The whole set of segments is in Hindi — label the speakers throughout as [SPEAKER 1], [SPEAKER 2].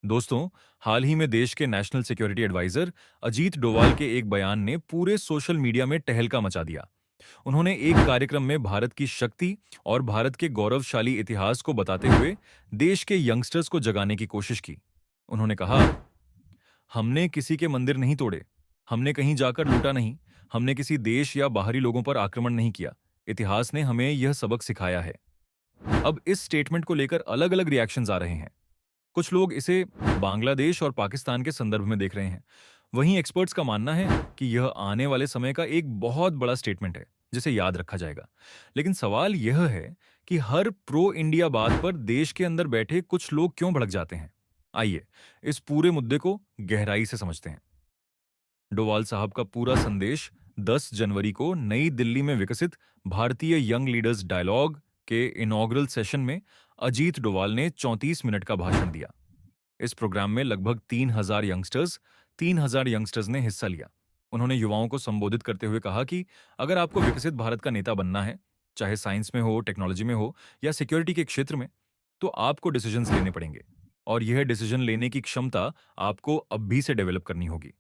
[SPEAKER 1] दोस्तों, हाल ही में देश के national security adviser Ajit Doval के एक बयान ने पूरे सोशल मीडिया में टहलका मचा दिया। उन्होंने एक कार्यक्रम में भारत की शक्ति और भारत के गौरवशाली इतिहास को बताते हुए देश के यंगस्टर्स को जगाने की कोशिश की। उन्होंने कहा, हमने किसी के मंदिर नहीं तोड़े, हमने कहीं जाकर लूटा नहीं, हमने किसी देश या बाहरी लोगों पर आक्रमण नहीं किया। इतिहास ने हमें यह सबक सिखाया है। अब इस स्टेटमेंट को लेकर अलग-अलग रिएक्शंस आ रहे हैं। कुछ लोग इसे बांग्लादेश और पाकिस्तान के संदर्भ में देख रहे हैं। वहीं एक्सपर्ट्स का मानना है कि यह आने वाले समय का एक बहुत बड़ा स्टेटमेंट है, जिसे याद रखा जाएगा। लेकिन सवाल यह है कि हर प्रो इंडिया बात पर देश के अंदर बैठे कुछ लोग क्यों भड़क जाते हैं? आइए, इस पूरे मुद्दे को गहराई से समझते हैं। डोवाल साहब का पूरा संदेश 10 जनवरी को नई दिल्ली में विकसित भारतीय यंग लीडर्स डायलॉग के इनॉग्रल सेशन में अजीत डोवाल ने 34 मिनट का भाषण दिया। इस प्रोग्राम में लगभग 3,000 यंगस्टर्स ने हिस्सा लिया। उन्होंने युवाओं को संबोधित करते हुए कहा कि अगर आपको विकसित भारत का नेता बनना है, चाहे साइंस में हो, टेक्नोलॉजी में हो या सिक्योरिटी के क्षेत्र में, तो आपको डिसीजंस लेने पड़ेंगे। और यह डिसीजन लेने की क्षमता आपको अब भी से डेवलप करनी होगी।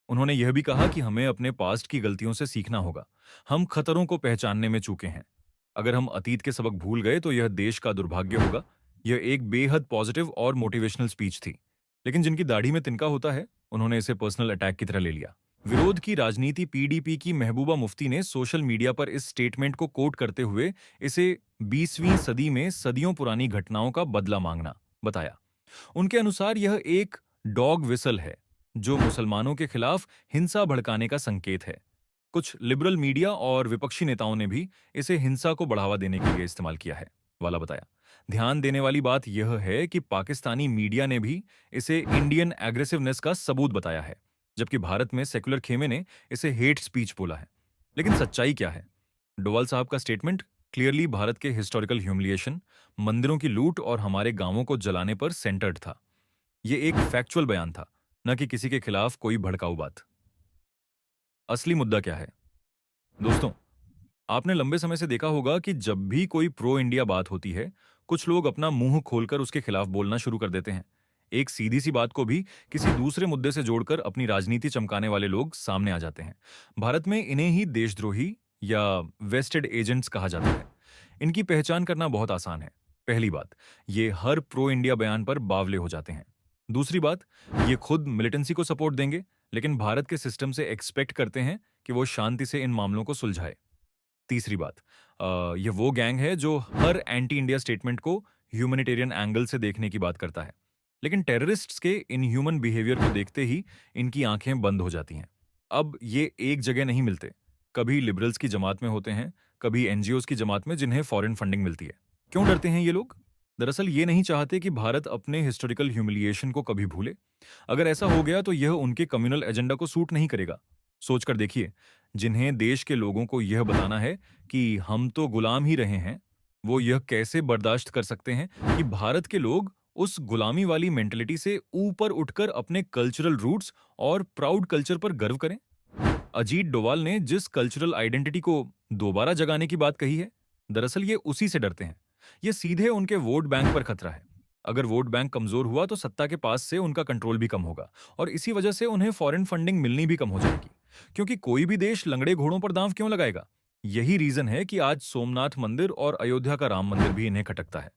[SPEAKER 1] उन्होंने यह भी कहा कि हमें अपने पास्ट की गलतियों से सीखना होगा। हम खतरों को पहचानने में चूके हैं। अगर हम अतीत के सबक भूल गए तो यह देश का दुर्भाग्य होगा। यह एक बेहद पॉजिटिव और मोटिवेशनल स्पीच थी। लेकिन जिनकी दाढ़ी में तिनका होता है, उन्होंने इसे पर्सनल अटैक की तरह ले लिया। विरोध की राजनीति पीडीपी की महबूबा मुफ्ती ने सोशल मीडिया पर इस स्टेटमेंट को कोट करते हुए इसे 20वीं सदी में सदियों पुरानी घटनाओं का बदला मांगना बताया। उनके अनुसार यह एक डॉग विसल है, जो मुसलमानों के खिलाफ हिंसा भड़काने का संकेत है। कुछ लिबरल मीडिया और विपक्षी नेताओं ने भी इसे हिंसा को बढ़ावा देने के लिए इस्तेमाल किया है, वाला बताया। ध्यान देने वाली बात यह है कि पाकिस्तानी मीडिया ने भी इसे इंडियन एग्रेसिवनेस का सबूत बताया है, जबकि भारत में सेकुलर खेमे ने इसे हेट स्पीच बोला है। लेकिन सच्चाई क्या है? डोवाल साहब का स्टेटमेंट क्लियरली भारत के हिस्टोरिकल ह्यूमिलिएशन, मंदिरों की लूट और हमारे गांवों को जलाने पर सेंटर्ड था। यह एक फैक्चुअल बयान था, न कि किसी के खिलाफ कोई भड़काऊ बात। असली मुद्दा क्या है? दोस्तों, आपने लंबे समय से देखा होगा कि जब भी कोई प्रो इंडिया बात होती है, कुछ लोग अपना मुंह खोलकर उसके खिलाफ बोलना शुरू कर देते हैं। एक सीधी सी बात को भी किसी दूसरे मुद्दे से जोड़कर अपनी राजनीति चमकाने वाले लोग सामने आ जाते हैं। भारत में इन्हें ही देशद्रोही या वेस्टेड एजेंट्स कहा जाता है। इनकी पहचान करना बहुत आसान है। पहली बात, ये हर प्रो इंडिया बयान पर बावले हो जाते हैं। दूसरी बात, ये खुद मिलिटेंसी को सपोर्ट देंगे, लेकिन भारत के सिस्टम से एक्सपेक्ट करते हैं कि वो शांति से इन मामलों को सुलझाए। तीसरी बात, ये वो गैंग है जो हर एंटी इंडिया स्टेटमेंट को ह्यूमैनिटेरियन एंगल से देखने की बात करता है, लेकिन टेररिस्ट्स के इनह्यूमन बिहेवियर को देखते ही इनकी आंखें बंद हो जाती हैं। अब ये एक जगह नहीं मिलते। कभी लिबरल्स की जमात में होते हैं, कभी एनजीओज की जमात में जिन्हें फॉरेन फंडिंग मिलती है। क्यों डरते हैं ये लोग? दरअसल ये नहीं चाहते कि भारत अपने हिस्टोरिकल ह्यूमिलिएशन को कभी भूले। अगर ऐसा हो गया तो यह उनके कम्युनल एजेंडा को सूट नहीं करेगा। सोचकर देखिए, जिन्हें देश के लोगों को यह बताना है कि हम तो गुलाम ही रहे हैं, वो यह कैसे बर्दाश्त कर सकते हैं कि भारत के लोग उस गुलामी वाली मेंटलिटी से ऊपर उठकर अपने कल्चरल रूट्स और प्राउड कल्चर पर गर्व करें? अजीत डोवाल ने जिस कल्चरल आइडेंटिटी को दोबारा जगाने की बात कही है, दरअसल ये उसी से डरते हैं। ये सीधे उनके वोट बैंक पर खतरा है। अगर वोट बैंक कमजोर हुआ तो सत्ता के पास से उनका कंट्रोल भी कम होगा, और इसी वजह से उन्हें फॉरेन फंडिंग मिलनी भी कम हो जाएगी। क्योंकि कोई भी देश लंगड़े घोड़ों पर दांव क्यों लगाएगा? यही रीजन है कि आज सोमनाथ मंदिर और अयोध्या का राम मंदिर भी इन्हें खटकता है।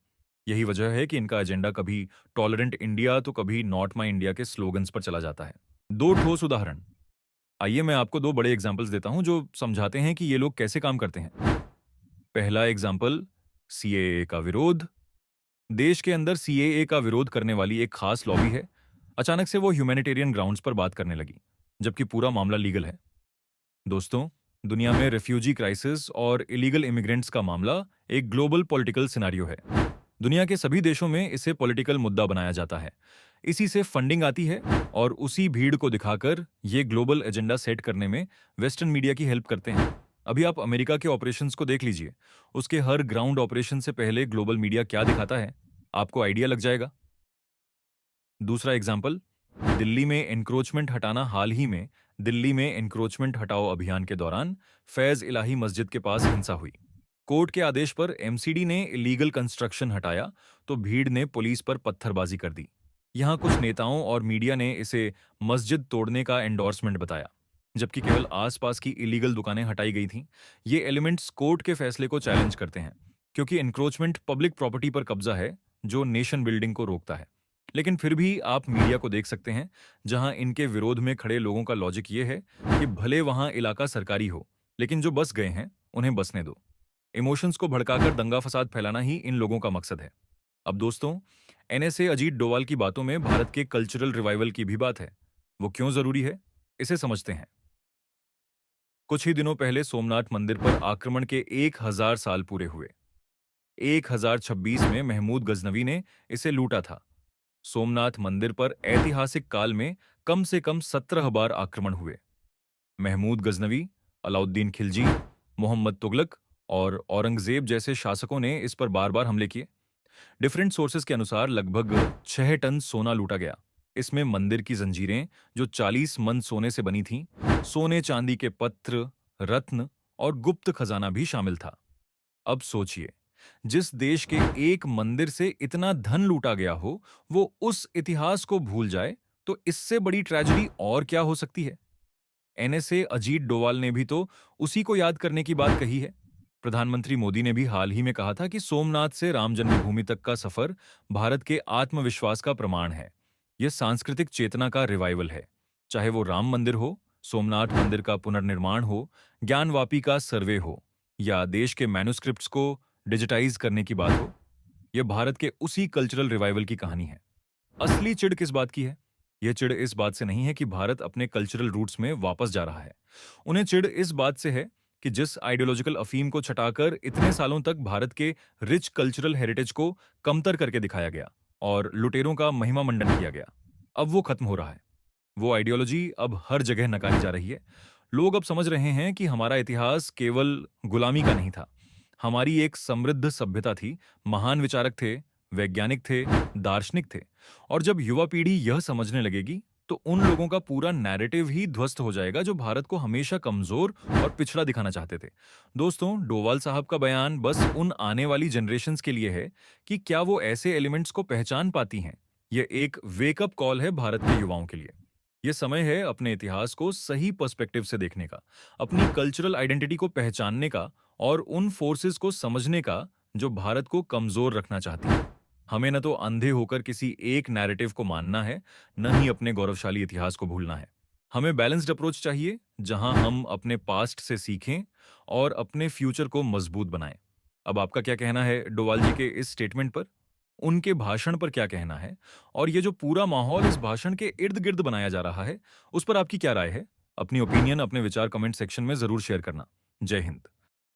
[SPEAKER 1] यही वजह है कि इनका एजेंडा कभी टॉलरेंट इंडिया तो कभी नॉट माई इंडिया के स्लोगन्स पर चला जाता है। दो ठोस उदाहरण, आइए मैं आपको दो बड़े एग्जाम्पल्स देता हूं जो समझाते हैं कि ये लोग कैसे काम करते हैं। पहला एग्जाम्पल, सीएए का विरोध। देश के अंदर सीएए का विरोध करने वाली एक खास लॉबी है। अचानक से वो ह्यूमैनिटेरियन ग्राउंड्स पर बात करने लगी, जबकि पूरा मामला लीगल है। दोस्तों, दुनिया में रेफ्यूजी क्राइसिस और इलीगल इमिग्रेंट्स का मामला एक ग्लोबल पॉलिटिकल सिनेरियो है। दुनिया के सभी देशों में इसे पॉलिटिकल मुद्दा बनाया जाता है। इसी से फंडिंग आती है, और उसी भीड़ को दिखाकर ये ग्लोबल एजेंडा सेट करने में वेस्टर्न मीडिया की हेल्प करते हैं। अभी आप अमेरिका के ऑपरेशंस को देख लीजिए। उसके हर ग्राउंड ऑपरेशन से पहले ग्लोबल मीडिया क्या दिखाता है, आपको आइडिया लग जाएगा। दूसरा एग्जाम्पल, दिल्ली में एनक्रोचमेंट हटाना। हाल ही में दिल्ली में एनक्रोचमेंट हटाओ अभियान के दौरान फैज इलाही मस्जिद के पास हिंसा हुई। कोर्ट के आदेश पर एमसीडी ने इलीगल कंस्ट्रक्शन हटाया तो भीड़ ने पुलिस पर पत्थरबाजी कर दी। यहाँ कुछ नेताओं और मीडिया ने इसे मस्जिद तोड़ने का एंडोर्समेंट बताया, जबकि केवल आसपास की इलीगल दुकानें हटाई गई थीं। ये एलिमेंट्स कोर्ट के फैसले को चैलेंज करते हैं, क्योंकि एनक्रोचमेंट पब्लिक प्रॉपर्टी पर कब्जा है, जो नेशन बिल्डिंग को रोकता है। लेकिन फिर भी आप मीडिया को देख सकते हैं, जहां इनके विरोध में खड़े लोगों का लॉजिक ये है कि भले वहां इलाका सरकारी हो, लेकिन जो बस गए हैं, उन्हें बसने दो। इमोशंस को भड़काकर दंगा फसाद फैलाना ही इन लोगों का मकसद है। अब दोस्तों, एनएसए अजीत डोवाल की बातों में भारत के कल्चरल रिवाइवल की भी बात है। वो क्यों जरूरी है, इसे समझते हैं। कुछ ही दिनों पहले सोमनाथ मंदिर पर आक्रमण के 1000 साल पूरे हुए। 1026 में महमूद गजनवी ने इसे लूटा था। सोमनाथ मंदिर पर ऐतिहासिक काल में कम से कम 17 बार आक्रमण हुए। महमूद गजनवी, अलाउद्दीन खिलजी, मोहम्मद तुगलक और औरंगजेब जैसे शासकों ने इस पर बार बार हमले किए। डिफरेंट सोर्सेज के अनुसार लगभग 6 टन सोना लूटा गया। इसमें मंदिर की जंजीरें, जो 40 मन सोने से बनी थीं, सोने चांदी के पत्र, रत्न और गुप्त खजाना भी शामिल था। अब सोचिए, जिस देश के एक मंदिर से इतना धन लूटा गया हो, वो उस इतिहास को भूल जाए, तो इससे बड़ी ट्रेजेडी और क्या हो सकती है। एनएसए अजीत डोवाल ने भी तो उसी को याद करने की बात कही है। प्रधानमंत्री मोदी ने भी हाल ही में कहा था कि सोमनाथ से राम जन्मभूमि तक का सफर भारत के आत्मविश्वास का प्रमाण है। यह सांस्कृतिक चेतना का रिवाइवल है। चाहे वो राम मंदिर हो, सोमनाथ मंदिर का पुनर्निर्माण हो, ज्ञानवापी का सर्वे हो, या देश के मैन्युस्क्रिप्ट्स को डिजिटाइज करने की बात हो, यह भारत के उसी कल्चरल रिवाइवल की कहानी है। असली चिढ़ किस बात की है? यह चिढ़ इस बात से नहीं है कि भारत अपने कल्चरल रूट्स में वापस जा रहा है। उन्हें चिढ़ इस बात से है कि जिस आइडियोलॉजिकल अफीम को छटाकर इतने सालों तक भारत के रिच कल्चरल हेरिटेज को कमतर करके दिखाया गया और लुटेरों का महिमा मंडन किया गया, अब वो खत्म हो रहा है। वो आइडियोलॉजी अब हर जगह नकारी जा रही है। लोग अब समझ रहे हैं कि हमारा इतिहास केवल गुलामी का नहीं था। हमारी एक समृद्ध सभ्यता थी, महान विचारक थे, वैज्ञानिक थे, दार्शनिक थे। और जब युवा पीढ़ी यह समझने लगेगी, तो उन लोगों का पूरा नैरेटिव ही ध्वस्त हो जाएगा जो भारत को हमेशा कमजोर और पिछड़ा दिखाना चाहते थे। दोस्तों, डोवाल साहब का बयान बस उन आने वाली जनरेशन्स के लिए है कि क्या वो ऐसे एलिमेंट्स को पहचान पाती हैं। यह एक वेकअप कॉल है भारत के युवाओं के लिए। यह समय है अपने इतिहास को सही पर्सपेक्टिव से देखने का, अपनी कल्चरल आइडेंटिटी को पहचानने का और उन फोर्सेस को समझने का जो भारत को कमजोर रखना चाहती है। हमें न तो अंधे होकर किसी एक नैरेटिव को मानना है, न ही अपने गौरवशाली इतिहास को भूलना है। हमें बैलेंस्ड अप्रोच चाहिए, जहां हम अपने पास्ट से सीखें और अपने फ्यूचर को मजबूत बनाएं। अब आपका क्या कहना है डोवाल जी के इस स्टेटमेंट पर? उनके भाषण पर क्या कहना है? और ये जो पूरा माहौल इस भाषण के इर्द-गिर्द बनाया जा रहा है, उस पर आपकी क्या राय है? अपनी ओपिनियन, अपने विचार कमेंट सेक्शन में जरूर शेयर करना। जय हिंद।